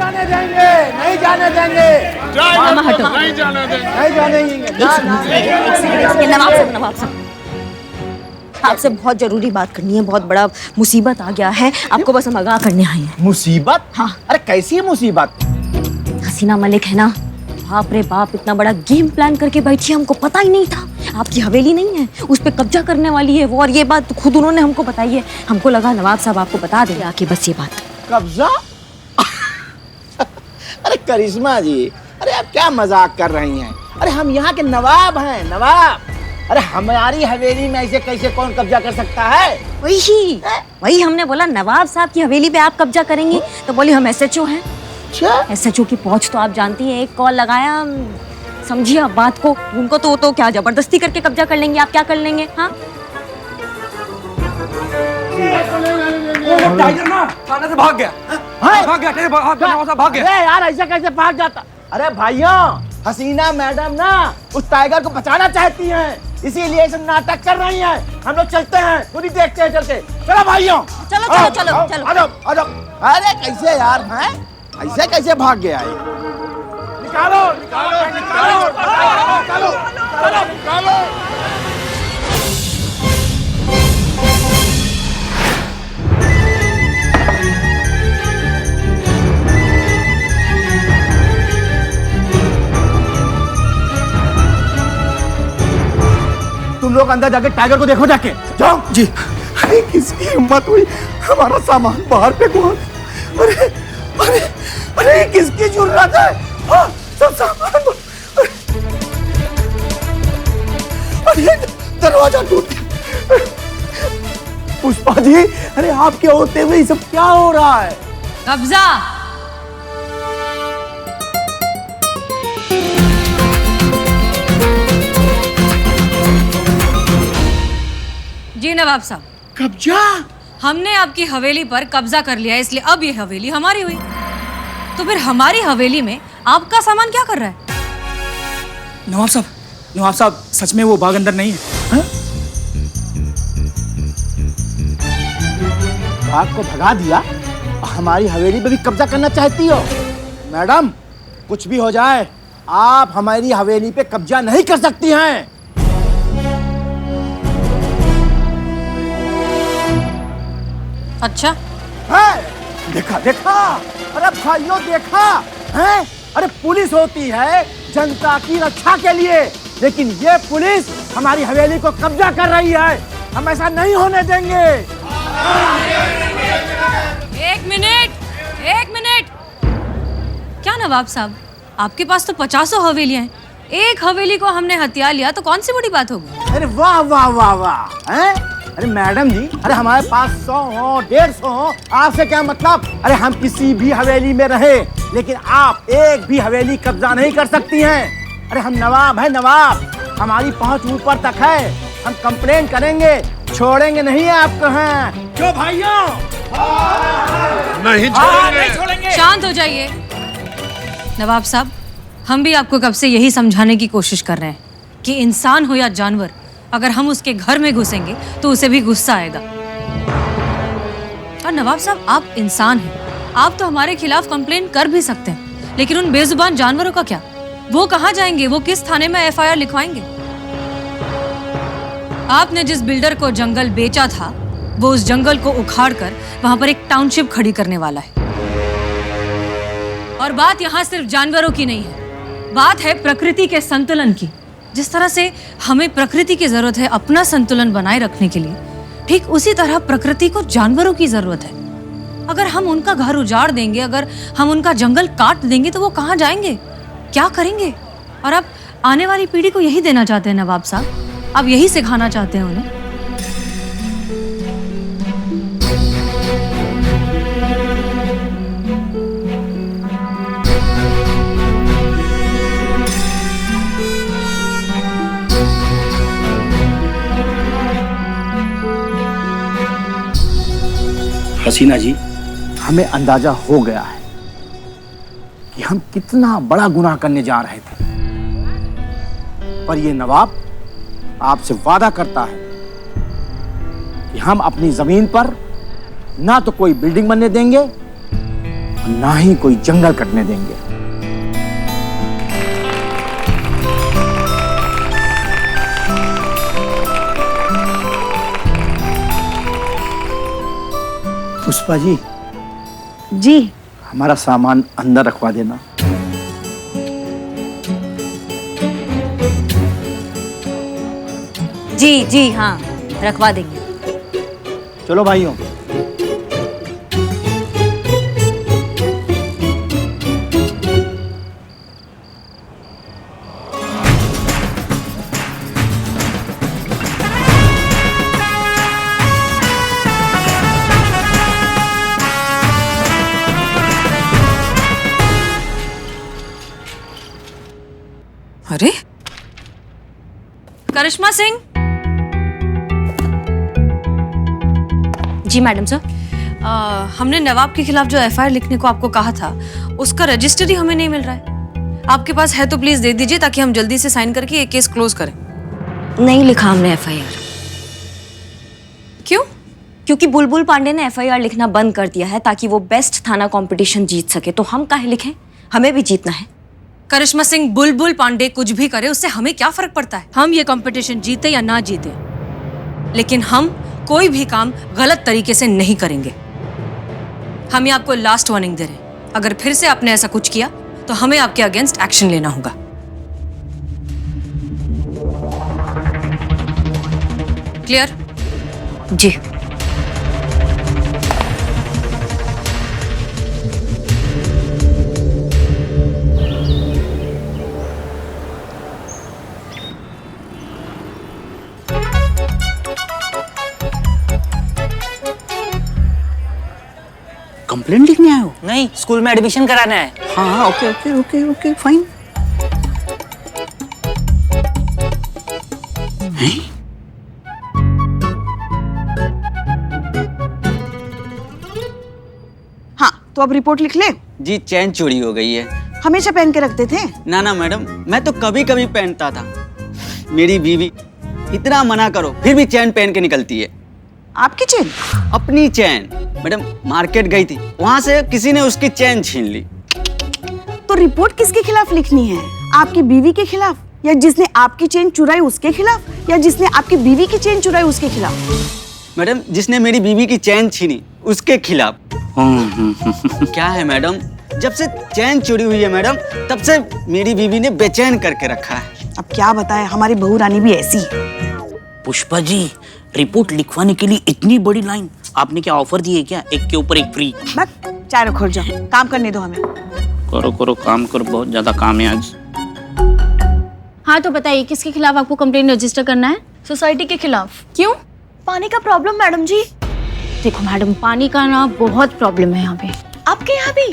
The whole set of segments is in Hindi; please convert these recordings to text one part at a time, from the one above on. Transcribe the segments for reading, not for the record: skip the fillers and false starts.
जाने देंगे, नहीं जाने देंगे, नहीं जाने देंगे, नहीं जाने देंगे। नवाब साहब, आपसे बहुत जरूरी बात करनी है। बहुत बड़ा मुसीबत आ गया है, आपको बस हम आगाह करने आए हैं। मुसीबत? हाँ। अरे कैसी मुसीबत? हसीना मलिक है ना, बाप रे बाप, इतना बड़ा गेम प्लान करके बैठी है, हमको पता ही नहीं था। आपकी हवेली नहीं है, उस पे कब्जा करने वाली है वो, और ये बात खुद उन्होंने हमको बताई है। हमको लगा नवाब साहब आपको बता दें आके बस ये बात। कब्जा? अरे करिश्मा जी, अरे आप क्या मजाक कर रही हैं? अरे हम यहाँ के नवाब हैं, नवाब। अरे हमारी हवेली में ऐसे कैसे कौन कब्जा कर सकता है? वही हमने बोला, नवाब साहब की हवेली पे आप कब्जा करेंगी? तो बोली हम SHO हैं। SHO की पहुंच तो आप जानती हैं, एक कॉल लगाया, समझिए आप बात को। उनको तो क्या जबरदस्ती करके कब्जा कर लेंगे, आप क्या कर लेंगे? हाँ, वो टाइगर ना थाने से भाग गया। भाग गया। अरे यार ऐसे कैसे भाग जाता? अरे भाइयों, हसीना मैडम ना उस टाइगर को बचाना चाहती हैं, इसीलिए सब नाटक कर रही हैं। हम लोग चलते हैं, पूरी देखते हैं, चलते। चलो भाइयों, चलो। आ जाओ। अरे कैसे यार हैं? ऐसे कैसे भाग गया है? निकालो। तुम लोग अंदर जाके टाइगर को देखो, जाके जाओ जी। अरे किसकी हिम्मत हुई हमारा सामान बाहर फेंको? अरे किसकी जुर्रत है? हाँ, सब सामान। अरे दरवाजा टूट गया। पुष्पा जी, अरे आपके होते हुए सब क्या हो रहा है? कब्जा। जी नवाब साहब, कब्जा? हमने आपकी हवेली पर कब्जा कर लिया है, इसलिए अब ये हवेली हमारी हुई। तो फिर हमारी हवेली में आपका सामान क्या कर रहा है? नवाब साहब सच में वो बाघ अंदर नहीं है। हा? बाघ को भगा दिया, हमारी हवेली पे भी कब्जा करना चाहती हो? मैडम, कुछ भी हो जाए, आप हमारी हवेली पे कब्जा नहीं कर सकती हैं। अच्छा है? देखा। अरे भाइयों देखा है? अरे पुलिस होती है जनता की रक्षा के लिए, लेकिन ये पुलिस हमारी हवेली को कब्जा कर रही है। हम ऐसा नहीं होने देंगे। एक मिनट। क्या नवाब साहब, आपके पास तो 50 हवेलियां हैं, एक हवेली को हमने हथिया लिया तो कौन सी बड़ी बात होगी? अरे वाह हैं? अरे मैडम जी, अरे हमारे पास 100 हो 150 हो, आपसे क्या मतलब? अरे हम किसी भी हवेली में रहे, लेकिन आप एक भी हवेली कब्जा नहीं कर सकती हैं। अरे हम नवाब हैं, नवाब। हमारी पहुंच ऊपर तक है, हम कंप्लेंट करेंगे, छोड़ेंगे नहीं आपको। हैं क्यों भाइयों? नहीं छोड़ेंगे। शांत हो जाइए नवाब साहब, हम भी आपको कब से यही समझाने की कोशिश कर रहे हैं कि इंसान हो या जानवर, अगर हम उसके घर में घुसेंगे तो उसे भी गुस्सा आएगा। और नवाब साहब, आप इंसान हैं, आप तो हमारे खिलाफ कंप्लेंट कर भी सकते हैं, लेकिन उन बेजुबान जानवरों का क्या? वो कहाँ जाएंगे? वो किस थाने में FIR लिखवाएंगे? आपने जिस बिल्डर को जंगल बेचा था, वो उस जंगल को उखाड़कर वहां पर एक टाउनशिप खड़ी करने वाला है। और बात यहाँ सिर्फ जानवरों की नहीं है, बात है प्रकृति के संतुलन की। जिस तरह से हमें प्रकृति की जरूरत है अपना संतुलन बनाए रखने के लिए, ठीक उसी तरह प्रकृति को जानवरों की जरूरत है। अगर हम उनका घर उजाड़ देंगे, अगर हम उनका जंगल काट देंगे, तो वो कहाँ जाएंगे, क्या करेंगे? और आप आने वाली पीढ़ी को यही देना चाहते हैं नवाब साहब, आप यही सिखाना चाहते हैं उन्हें। हसीना जी, हमें अंदाजा हो गया है कि हम कितना बड़ा गुनाह करने जा रहे थे, पर ये नवाब आपसे वादा करता है कि हम अपनी जमीन पर ना तो कोई बिल्डिंग बनने देंगे ना ही कोई जंगल कटने देंगे। पुष्पा जी, जी हमारा सामान अंदर रखवा देना। जी जी हाँ, रखवा देंगे। चलो भाइयों। अरे करिश्मा सिंह। जी मैडम सर। हमने नवाब के खिलाफ जो एफआईआर लिखने को आपको कहा था, उसका रजिस्टर ही हमें नहीं मिल रहा है। आपके पास है तो प्लीज दे दीजिए ताकि हम जल्दी से साइन करके ये केस क्लोज करें। नहीं लिखा हमने एफआईआर। क्यों? क्योंकि बुलबुल पांडे ने एफआईआर लिखना बंद कर दिया है ताकि वो बेस्ट थाना कंपटीशन जीत सके। तो हम काहे लिखें? हमें भी जीतना है। करिश्मा सिंह, बुलबुल पांडे कुछ भी करे उससे हमें क्या फर्क पड़ता है? हम ये कंपटीशन जीते या ना जीते, लेकिन हम कोई भी काम गलत तरीके से नहीं करेंगे। हम ये आपको लास्ट वार्निंग दे रहे हैं। अगर फिर से आपने ऐसा कुछ किया तो हमें आपके अगेंस्ट एक्शन लेना होगा। क्लियर? जी। कंप्लेंट लिखने आए हो? नहीं, स्कूल में एडमिशन कराना है। हाँ हाँ, okay okay okay okay fine. हाँ, तो अब रिपोर्ट लिख ले। जी, चैन चोरी हो गई है। हमेशा पहन के रखते थे। ना ना मैडम, मैं तो कभी कभी पहनता था। मेरी बीवी इतना मना करो फिर भी चैन पहन के निकलती है। आपकी चेन? अपनी चैन। मैडम मार्केट गई थी, वहां से किसी ने उसकी चैन छीन ली। तो रिपोर्ट किसके खिलाफ लिखनी है? आपकी बीवी के खिलाफ, या जिसने आपकी चेन चुराई उसके खिलाफ, या जिसने आपकी बीवी की चेन चुराई उसके खिलाफ? मैडम, जिसने मेरी बीवी की चैन छीनी उसके खिलाफ। क्या है मैडम, जब से चैन चोरी हुई है मैडम, तब से मेरी बीवी ने बेचैन करके रखा है। अब क्या बताएं, हमारी बहू रानी भी ऐसी है। पुष्पा जी, रिपोर्ट लिखवाने के लिए इतनी बड़ी लाइन, आपने क्या ऑफर दी है क्या? एक के ऊपर एक फ्री? बस चाय रखो और जाओ, काम करने दो हमें। करो करो काम करो, बहुत ज्यादा काम है आज। हाँ तो बताइए, किसके खिलाफ आपको कंप्लेंट रजिस्टर करना है? सोसाइटी के खिलाफ। क्यों? पानी का प्रॉब्लम मैडम जी। देखो मैडम, पानी का ना बहुत प्रॉब्लम है यहाँ पे। आपके यहाँ भी?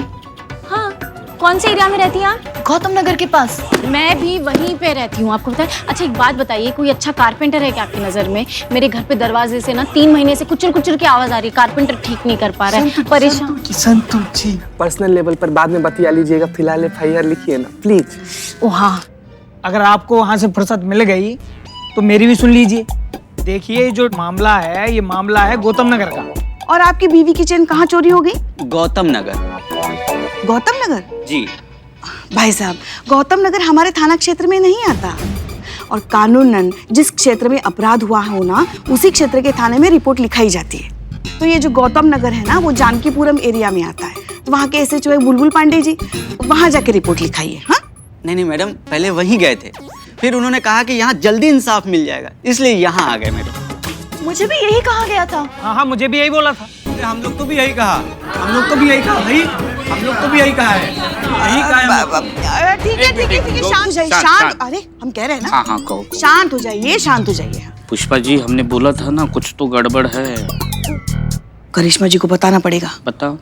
हाँ। कौन से एरिया में रहती हैं आप? गौतम नगर के पास। मैं भी वहीं पे रहती हूँ, आपको पता है। अच्छा एक बात बताइए, कोई अच्छा कारपेंटर है क्या आपकी नज़र में? मेरे घर पे दरवाजे से ना 3 महीने से कुचर कुचर की आवाज़ आ रही है। कारपेंटर ठीक नहीं कर पा रहा है, परेशान। संतोष जी, पर्सनल लेवल पर बाद में बतिया लीजिएगा, फिलहाल एफआईआर लिखिए ना प्लीज। ओ हाँ, अगर आपको वहाँ से फुर्सत मिल गई तो मेरी भी सुन लीजिए। देखिए, जो मामला है ये मामला है गौतम नगर का। और आपकी बीवी की चेन कहाँ चोरी हो गई? गौतम नगर। गौतम नगर? जी भाई साहब, गौतम नगर हमारे थाना क्षेत्र में नहीं आता, और कानूनन जिस क्षेत्र में अपराध हुआ हो ना, उसी क्षेत्र के थाने में रिपोर्ट लिखाई जाती है। तो ये जो गौतम नगर है ना, वो जानकीपुरम एरिया में आता है। तो वहाँ के एसएचओ है बुलबुल पांडे जी, वहाँ जाके रिपोर्ट लिखाइए। हाँ नहीं नहीं मैडम, पहले वहीं गए थे, फिर उन्होंने कहा कि यहाँ जल्दी इंसाफ मिल जाएगा, इसलिए यहाँ आ गए मैडम। मुझे भी यही कहा गया था। हाँ हाँ, मुझे भी यही बोला था। हम लोग को भी यही कहा, हम लोग को भी यही कहा भाई, हम लोग को भी यही कहा है, यही कहा है हम लोग को। ठीक है ठीक है ठीक है, शांत हो जाइए, शांत। अरे हम कह रहे हैं ना, हाँ हाँ कहो। शांत हो जाइए, शांत हो जाइए। पुष्पा जी, हमने बोला था ना कुछ तो गड़बड़ है। करिश्मा जी को बताना पड़ेगा। बताओ।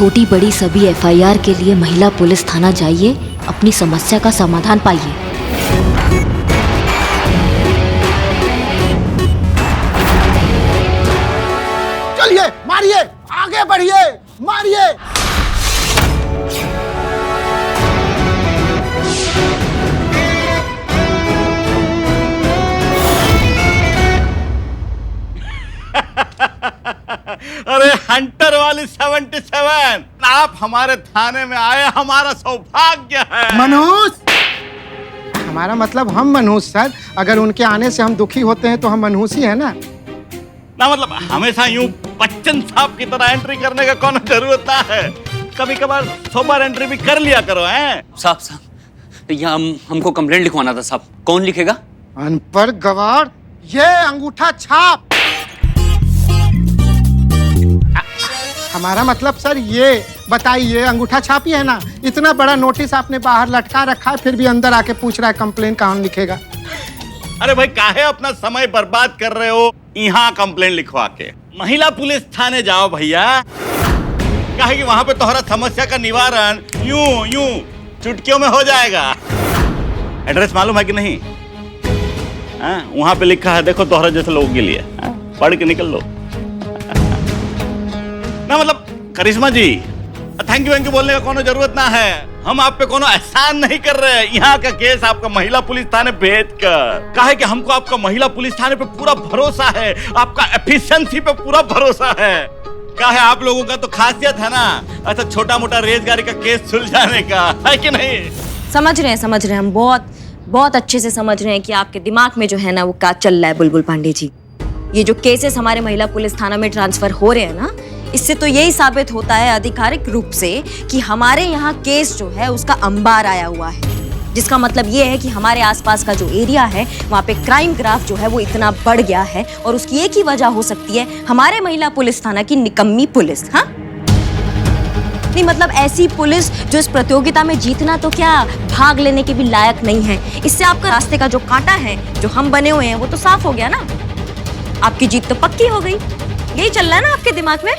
छोटी बड़ी सभी एफआईआर के लिए महिला पुलिस थाना जाइए, अपनी समस्या का समाधान पाइए। चलिए मारिए, आगे बढ़िए, मारिए। अरे हंटर वाली 77, आप हमारे थाने में आए, हमारा सौभाग्य है। मनहूस, हमारा मतलब हम मनहूस सर। अगर उनके आने से हम दुखी होते हैं तो हम मनहूस ही है ना। ना मतलब हमेशा यूं बच्चन साहब की तरह एंट्री करने का कौन जरूरत ना है। कभी कभार सोबर एंट्री भी कर लिया करो। हैं साहब यहाँ हमको कंप्लेंट लिखवाना था साहब। कौन लिखेगा? अनपढ़ गवार, ये अंगूठा छाप। हमारा मतलब सर ये बताइए, अंगूठा छाप ही है ना। इतना बड़ा नोटिस आपने बाहर लटका रखा है, फिर भी अंदर आके पूछ रहा है कंप्लेंट कौन लिखेगा। अरे भाई काहे अपना समय बर्बाद कर रहे हो यहाँ कंप्लेंट लिखवा के? महिला पुलिस थाने जाओ भैया। काहे कि वहां पे तोहरा समस्या का निवारण यूं चुटकियों में हो जाएगा। एड्रेस मालूम है कि नहीं? वहां पे लिखा है, देखो तोहरा जैसे लोगों के लिए। पढ़ के निकल लो ना। मतलब करिश्मा जी, थैंक यू बोलने का कोनो जरूरत ना है। हम आप पे कोनो एहसान नहीं कर रहे। यहाँ का केस आपका महिला पुलिस थाने भेज कर, काहे कि हमको आपका महिला पुलिस थाने पे पूरा भरोसा है, आपका एफिशिएंसी पे पूरा भरोसा है। काहे आप लोगों का तो खासियत है ना ऐसा छोटा मोटा रेजगारी का केस सुलझाने का, है कि नहीं? समझ रहे हैं हम बहुत अच्छे से समझ रहे हैं कि आपके दिमाग में जो है ना वो क्या चल रहा है बुलबुल पांडे जी। ये जो केसेस हमारे महिला पुलिस थाना में ट्रांसफर हो रहे हैं ना, इससे तो यही साबित होता है आधिकारिक रूप से कि हमारे यहाँ केस जो है उसका अंबार आया हुआ है। जिसका मतलब ये है कि हमारे आसपास का जो एरिया है वहाँ पे क्राइम ग्राफ जो है वो इतना बढ़ गया है, और उसकी एक ही वजह हो सकती है हमारे महिला पुलिस थाना की निकम्मी पुलिस। हाँ नहीं, मतलब ऐसी पुलिस जो इस प्रतियोगिता में जीतना तो क्या भाग लेने के भी लायक नहीं है। इससे आपका रास्ते का जो कांटा है जो हम बने हुए हैं वो तो साफ हो गया ना। आपकी जीत तो पक्की हो गई। यही चल रहा है ना आपके दिमाग में?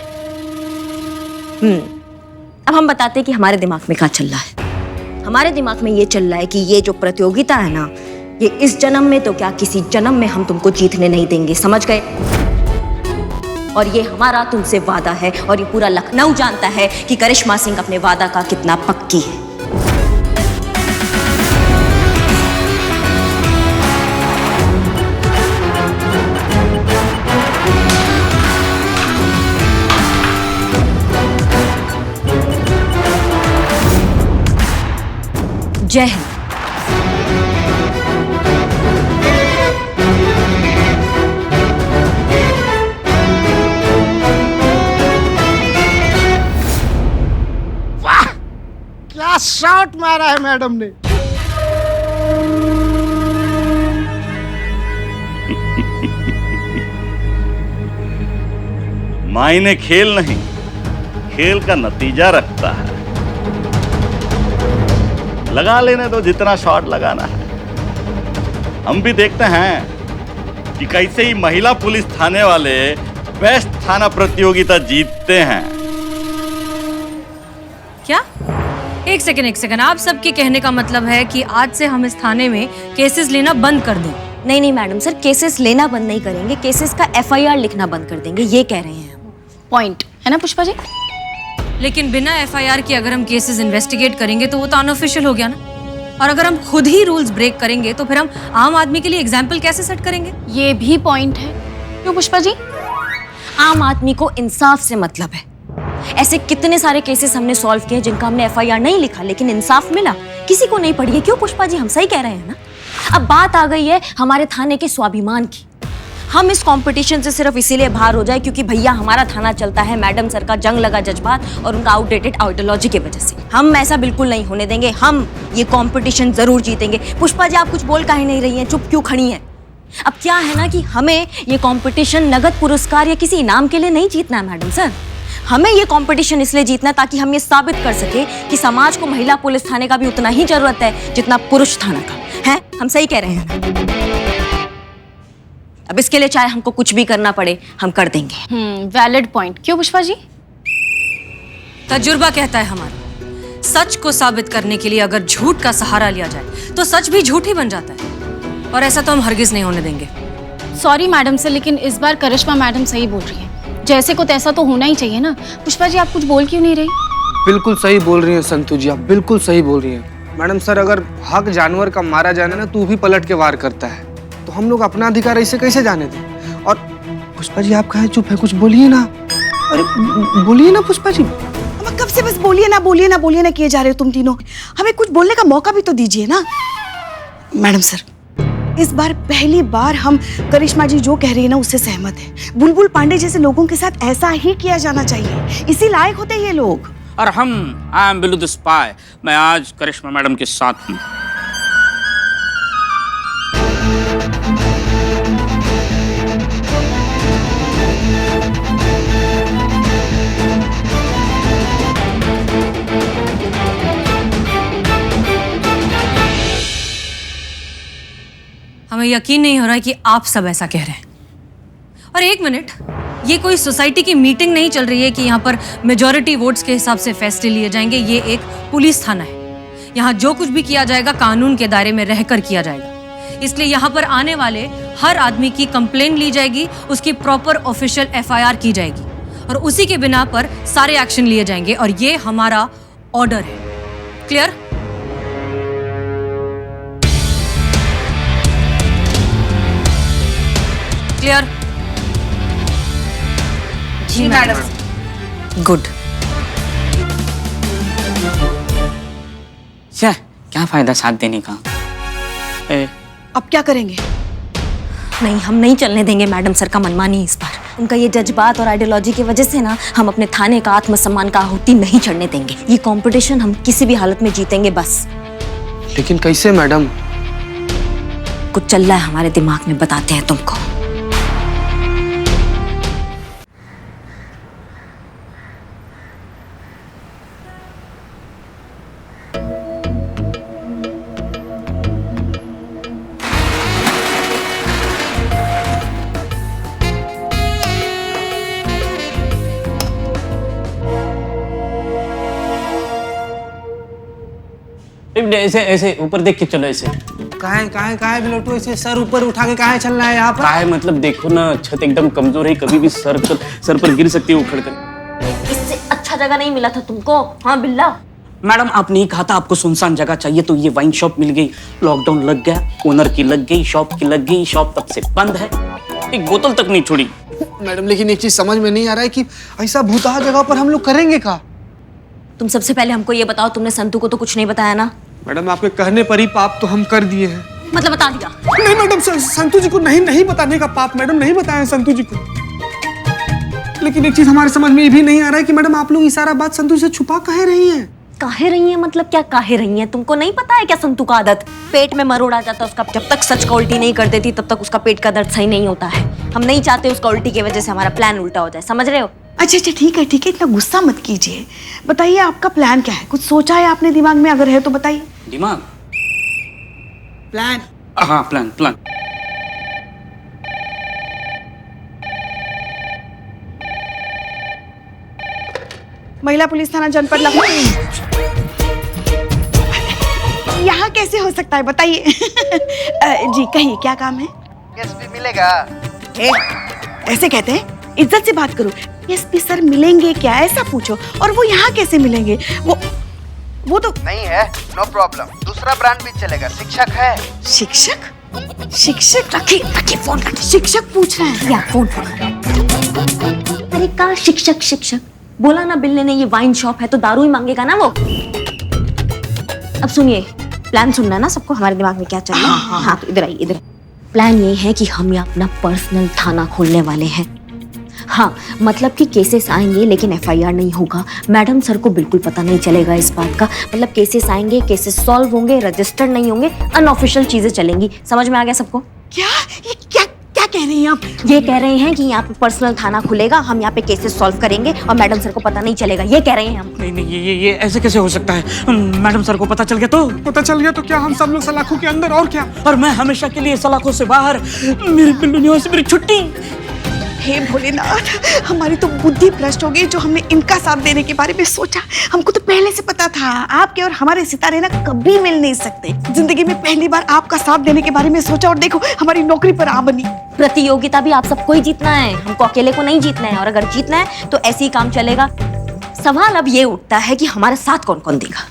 अब हम बताते हैं कि हमारे दिमाग में क्या चल रहा है। हमारे दिमाग में ये चल रहा है कि ये जो प्रतियोगिता है ना, ये इस जन्म में तो क्या किसी जन्म में हम तुमको जीतने नहीं देंगे, समझ गए? और ये हमारा तुमसे वादा है, और ये पूरा लखनऊ जानता है कि करिश्मा सिंह अपने वादा का कितना पक्की है। जय हिंद। वाह, क्या शॉट मारा है मैडम ने। मायने खेल नहीं, खेल का नतीजा रखता है। लगा लेने दो जितना शॉट लगाना है। हम भी देखते हैं कि कैसे ही महिला पुलिस थाने वाले बेस्ट थाना प्रतियोगिता जीतते हैं। क्या? एक सेकंड, आप सबके कहने का मतलब है कि आज से हम इस थाने में केसेस लेना बंद कर दें? नहीं मैडम सर, केसेस लेना बंद नहीं करेंगे, केसेस का एफआईआर लिखना बंद कर देंगे, ये कह रहे हैं हम। पॉइंट है ना पुष्पा जी? लेकिन बिना एफआईआर के अगर हम केसेस इन्वेस्टिगेट करेंगे तो वो तो अनऑफिशियल हो गया ना। और अगर हम खुद ही रूल्स ब्रेक करेंगे तो फिर हम आम आदमी के लिए एग्जाम्पल कैसे सेट करेंगे? ये भी पॉइंट है। क्यों पुष्पा जी? आम आदमी को इंसाफ से मतलब है। ऐसे कितने सारे केसेस हमने सॉल्व किए जिनका हमने एफआईआर नहीं लिखा लेकिन इंसाफ मिला, किसी को नहीं पड़ी है। क्यों पुष्पा जी? हम सही कह रहे हैं ना। अब बात आ गई है हमारे थाने के स्वाभिमान की। हम इस कंपटीशन से सिर्फ इसीलिए बाहर हो जाए क्योंकि भैया हमारा थाना चलता है मैडम सर का जंग लगा जज्बात और उनका आउटडेटेड आइडियोलॉजी की वजह से। हम ऐसा बिल्कुल नहीं होने देंगे। हम ये कंपटीशन जरूर जीतेंगे। पुष्पा जी, आप कुछ बोल काहे नहीं रही हैं? चुप क्यों खड़ी हैं? अब क्या है ना कि हमें ये कंपटीशन नगद पुरस्कार या किसी इनाम के लिए नहीं जीतना है मैडम सर। हमें ये कंपटीशन इसलिए जीतना है ताकि हम ये साबित कर सके कि समाज को महिला पुलिस थाने का भी उतना ही जरूरत है जितना पुरुष थाना का है। हम सही कह रहे हैं। अब इसके लिए चाहे हमको कुछ भी करना पड़े हम कर देंगे। Valid point. क्यों पुष्पा जी? तजुर्बा कहता है हमारा, सच को साबित करने के लिए अगर झूठ का सहारा लिया जाए तो सच भी झूठ ही बन जाता है, और ऐसा तो हम हरगिज नहीं होने देंगे। सॉरी मैडम सर, लेकिन इस बार करिश्मा मैडम सही बोल रही है। जैसे को तैसा तो होना ही चाहिए ना। पुष्पा जी, आप कुछ बोल क्यों नहीं रही? बिल्कुल सही बोल रही हैं संतु जी, आप बिल्कुल सही बोल रही हैं। मैडम सर, अगर हक जानवर का मारा जाने ना, तू भी पलट के वार करता है, तो हम लोग अपना अधिकार ऐसे कैसे जाने दें? और पुष्पा जी, आप कहे चुप है, कुछ बोलिए ना। अरे बोलिए ना पुष्पा जी। अब कब से बस बोलिए ना किए जा रहे हो तुम तीनों। हमें कुछ बोलने का मौका भी तो दीजिए ना। मैडम सर, इस बार पहली बार हम करिश्मा जी जो कह रही है ना उससे सहमत है। बुलबुल पांडे जैसे लोगों के साथ ऐसा ही किया जाना चाहिए, इसी लायक होते ये लोग। और I am Billu the spy, मैं आज करिश्मा मैडम के साथ हूँ। हमें यकीन नहीं हो रहा है कि आप सब ऐसा कह रहे हैं। और एक मिनट, ये कोई सोसाइटी की मीटिंग नहीं चल रही है कि यहाँ पर मेजॉरिटी वोट्स के हिसाब से फैसले लिए जाएंगे। ये एक पुलिस थाना है। यहाँ जो कुछ भी किया जाएगा कानून के दायरे में रहकर किया जाएगा। इसलिए यहाँ पर आने वाले हर आदमी की कंप्लेंट ली जाएगी, उसकी प्रॉपर ऑफिशियल FIR की जाएगी, और उसी के बिना पर सारे एक्शन लिए जाएंगे। और ये हमारा ऑर्डर है। क्लियर? क्लियर? जी मैडम। गुड। क्या फायदा साथ देने का? अब क्या करेंगे? नहीं, हम नहीं चलने देंगे मैडम सर का मनमानी इस बार। उनका ये जज्बात और आइडियोलॉजी की वजह से ना हम अपने थाने का आत्मसम्मान का आहुति नहीं चढ़ने देंगे। ये कंपटीशन हम किसी भी हालत में जीतेंगे बस। लेकिन कैसे मैडम? कुछ चल रहा है हमारे दिमाग में, बताते हैं तुमको। ऐसे ऐसे ऊपर देख के चलो। ऐसे काहे बिलोटू, ऐसे सर ऊपर उठा के काहे चलना है यहाँ पर? काहे मतलब देखो ना, छत एकदम कमजोर है, कभी भी सर पर गिर सकती है उखड़ कर। इससे अच्छा जगह नहीं मिला था तुमको? हाँ बिल्ला। मैडम, आपने ही कहा था आपको सुनसान जगह चाहिए, तो ये वाइन शॉप मिल गई। लॉकडाउन लग गया, ओनर की लग गई, शॉप की लग गई, शॉप तब से बंद है, एक बोतल तक नहीं छोड़ी। मैडम, लेकिन एक चीज समझ में नहीं आ रहा है कि ऐसा भूतहा जगह पर हम लोग करेंगे क्या? तुम सबसे पहले हमको ये बताओ, तुमने संतू को तो कुछ नहीं बताया ना? मैडम, आपके कहने पर ही पाप तो हम कर दिए हैं। मतलब बता दिया? नहीं मैडम, संतू जी को नहीं बताने का पाप मैडम नहीं बताया संतू जी को। लेकिन एक चीज हमारे समझ में ये भी नहीं आ रहा है कि मैडम आप लोग ये सारा बात संतू से छुपा काहे रही हैं? काहे रही है मतलब क्या काहे रही है? तुमको नहीं पता है क्या संतू का आदत? पेट में मरोड़ आ जाता है उसका। जब तक सच का उल्टी नहीं कर देती तब तक उसका पेट का दर्द सही नहीं होता है। हम नहीं चाहते उसका उल्टी की वजह से हमारा प्लान उल्टा हो जाए, समझ रहे हो? अच्छा ठीक है, इतना गुस्सा मत कीजिए। बताइए आपका प्लान क्या है? कुछ सोचा है आपने दिमाग में? अगर है तो बताइए। दिमाग? प्लान? हाँ, प्लान। महिला पुलिस थाना जनपद लखनऊ। यहाँ कैसे हो सकता है बताइए? जी कहिए, क्या काम है? एसपी मिलेगा? ऐसे कहते हैं? इज्जत से बात करो। एसपी सर मिलेंगे क्या, ऐसा पूछो। और वो यहाँ कैसे मिलेंगे? वो तो नहीं है। नो प्रॉब्लम, दूसरा ब्रांड भी चलेगा। शिक्षक है? शिक्षक रखिए फोन करके। शिक्षक पूछ रहे हैं। या फोन पकड़। अरे का शिक्षक बोला ना बिल्ले ने, ये वाइन शॉप है तो दारू ही मांगेगा ना वो। अब सुनिए, प्लान सुनना है ना सबको, हमारे दिमाग में क्या चल रहा है। हाँ तो इधर आइए, इधर। प्लान ये है कि हम यहाँ अपना पर्सनल थाना खोलने वाले हैं। हाँ मतलब कि केसेस आएंगे लेकिन FIR नहीं होगा। मैडम सर को बिल्कुल पता नहीं चलेगा इस बात का। मतलब केसेस आएंगे, केसेस सॉल्व होंगे, रजिस्टर्ड नहीं होंगे, अनऑफिशियल चीजें चलेंगी। समझ में आ गया सबको? क्या कह रही हैं आप? ये कह रहे हैं कि यहाँ पे पर्सनल थाना खुलेगा, हम यहाँ पे केसेस सॉल्व करेंगे और मैडम सर को पता नहीं चलेगा, ये कह रहे हैं हम। नहीं ये ऐसे कैसे हो सकता है? मैडम सर को पता चल गया तो क्या हम सब लोग सलाखों के अंदर और क्या? और मैं हमेशा के लिए सलाखों से बाहर। मेरी बिल्लू से मेरी छुट्टी। हे भोलेनाथ, हमारी तो बुद्धि भ्रष्ट हो गई जो हमने इनका साथ देने के बारे में सोचा। हमको तो पहले से पता था आपके और हमारे सितारे ना कभी मिल नहीं सकते। जिंदगी में पहली बार आपका साथ देने के बारे में सोचा और देखो हमारी नौकरी पर आ बनी। प्रतियोगिता भी आप सबको ही जीतना है, हमको अकेले को नहीं जीतना है। और अगर जीतना है तो ऐसे ही काम चलेगा। सवाल अब ये उठता है कि हमारे साथ कौन कौन देगा।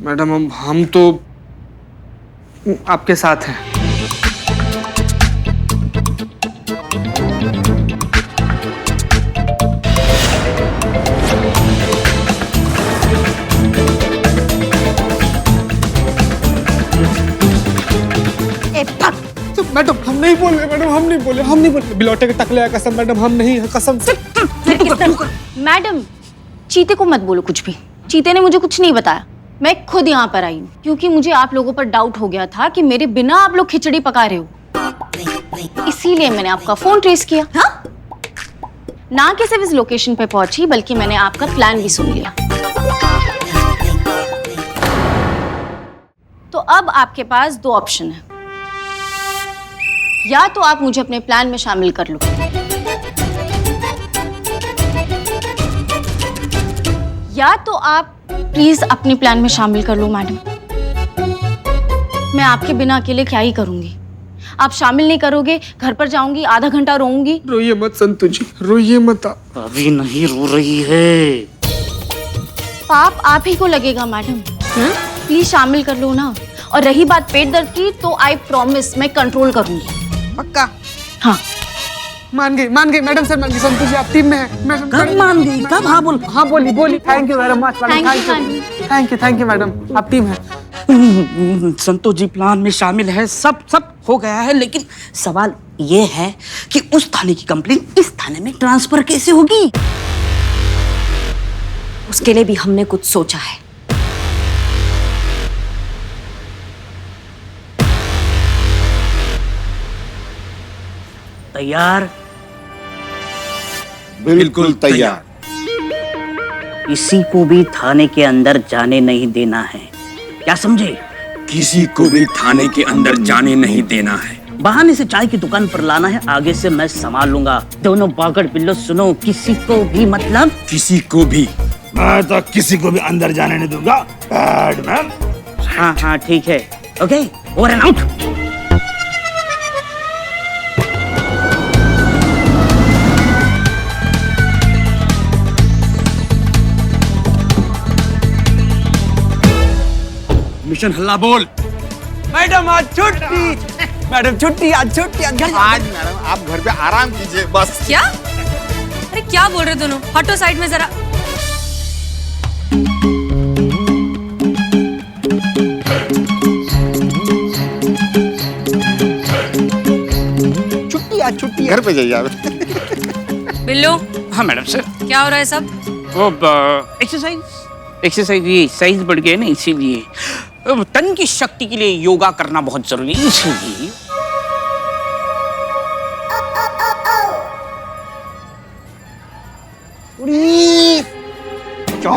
मैडम हम तो आपके साथ हैं। मैडम हम नहीं बोल रहे, मैडम हम नहीं बोले बिलौटे के टकले कसम मैडम, हम नहीं है कसम से। मैडम चीते को मत बोलो कुछ भी। चीते ने मुझे कुछ नहीं बताया। मैं खुद यहाँ पर आई हूँ क्योंकि मुझे आप लोगों पर डाउट हो गया था कि मेरे बिना आप लोग खिचड़ी पका रहे हो, इसीलिए मैंने आपका फोन ट्रेस किया। हाँ? ना कि सिर्फ इस लोकेशन पे पहुंची बल्कि मैंने आपका प्लान भी सुन लिया। तो अब आपके पास दो ऑप्शन है, या तो आप मुझे अपने प्लान में शामिल कर लो, या तो आप प्लीज अपने प्लान में शामिल कर लो। मैडम मैं आपके बिना अकेले क्या ही करूंगी। आप शामिल नहीं करोगे, घर पर जाऊंगी, आधा घंटा रोऊंगी। रोइए मत संतु जी, रोइए मत। अभी नहीं रो रही है। पाप आप ही को लगेगा मैडम। प्लीज शामिल कर लो ना। और रही बात पेट दर्द की तो आई प्रॉमिस मैं कंट्रोल करूंगी। पक्का? हाँ मान गई मैडम सर मान गई। संतु जी आप टीम में हैं। मैं कब मान गई? कब? हाँ बोली। Thank you very much madam. Thank you madam, आप टीम है। संतोष जी प्लान में शामिल है, सब हो गया है, लेकिन सवाल ये है कि उस थाने की कंप्लेन इस थाने में ट्रांसफर कैसे होगी? उसके लिए भी हमने कुछ सोचा है। तैयार? बिल्कुल तैयार। किसी को भी थाने के अंदर जाने नहीं देना है, क्या समझे? किसी को भी थाने के अंदर जाने नहीं देना है। बहाने से चाय की दुकान पर लाना है, आगे से मैं संभाल लूंगा। दोनों बागड़ बिल्लो सुनो, किसी को भी मतलब किसी को भी, मैं तो किसी को भी अंदर जाने नहीं दूंगा। बैडमैन। हाँ ठीक है। Okay, over and out. Mission हल्ला बोल। मैडम आज छुट्टी। मैडम छुट्टी, आज छुट्टी। आज मैडम आप घर पे आराम कीजिए बस। क्या? अरे क्या बोल रहे दोनों? हटो साइड में जरा। छुट्टी, आज छुट्टी। घर पे जाइए आप। बिल्लो। हाँ मैडम सर। क्या हो रहा है सब? वो एक्सरसाइज ये साइज बढ़ गया ना, इसीलिए तन की शक्ति के लिए योगा करना बहुत जरूरी है, इसलिए।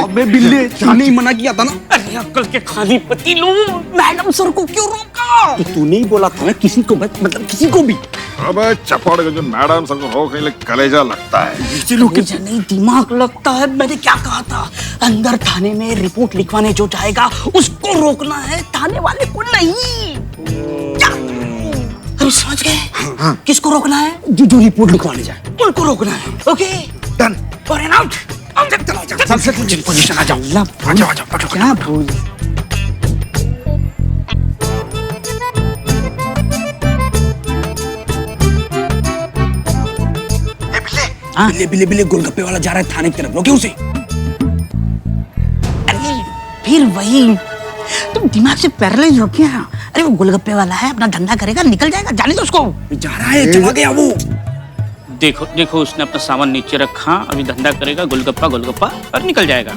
में बिल्ले नहीं मना किया था ना। अरे अक्ल के खाली पतीलू, मैडम सर को क्यों रोका? तो तू नहीं बोला था ना किसी को, मतलब किसी को भी। अबे चपड़ के जो मैडम सर को रोकने के लिए कलेजा लगता है। कलेजा नहीं, दिमाग लगता है। मैंने क्या कहा था? अंदर थाने में रिपोर्ट लिखवाने जो जाएगा उसको रोकना है, थाने वाले को नहीं। क्या? अरे समझ गए? हाँ। किसको रोकना है? जो रिपोर्ट लिखवाने जाए उनको रोकना है। Okay done. और एन आउट। सबसे पोजीशन आ जाओ। आ जाओ। क्या भूल? बिल्ले गोलगप्पे वाला जा रहा है थाने की तरफ, रोके उसे। अरे फिर वही, तुम दिमाग से पैरालाइज हो क्या? अरे वो गोलगप्पे वाला है, अपना धंधा करेगा, निकल जाएगा, जाने दो उसको। जा रहा है, चला गया वो। देखो उसने अपना सामान नीचे रखा, अभी धंधा करेगा गोलगप्पा और निकल जाएगा।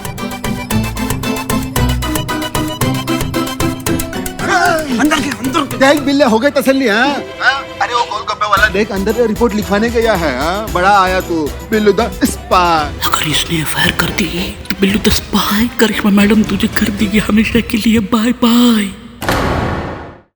अंदर देख बिल्ले हो गए तसल्ली। हाँ अरे वो गोलगप्पे वाला देख अंदर रिपोर्ट लिखवाने गया है। हाँ बड़ा आया तू बिल्लू द स्पाई। अगर इसने एफआईआर कर दी तो Billu the spy Karishma madam तुझे कर देगी हमेशा के लिए। Bye bye.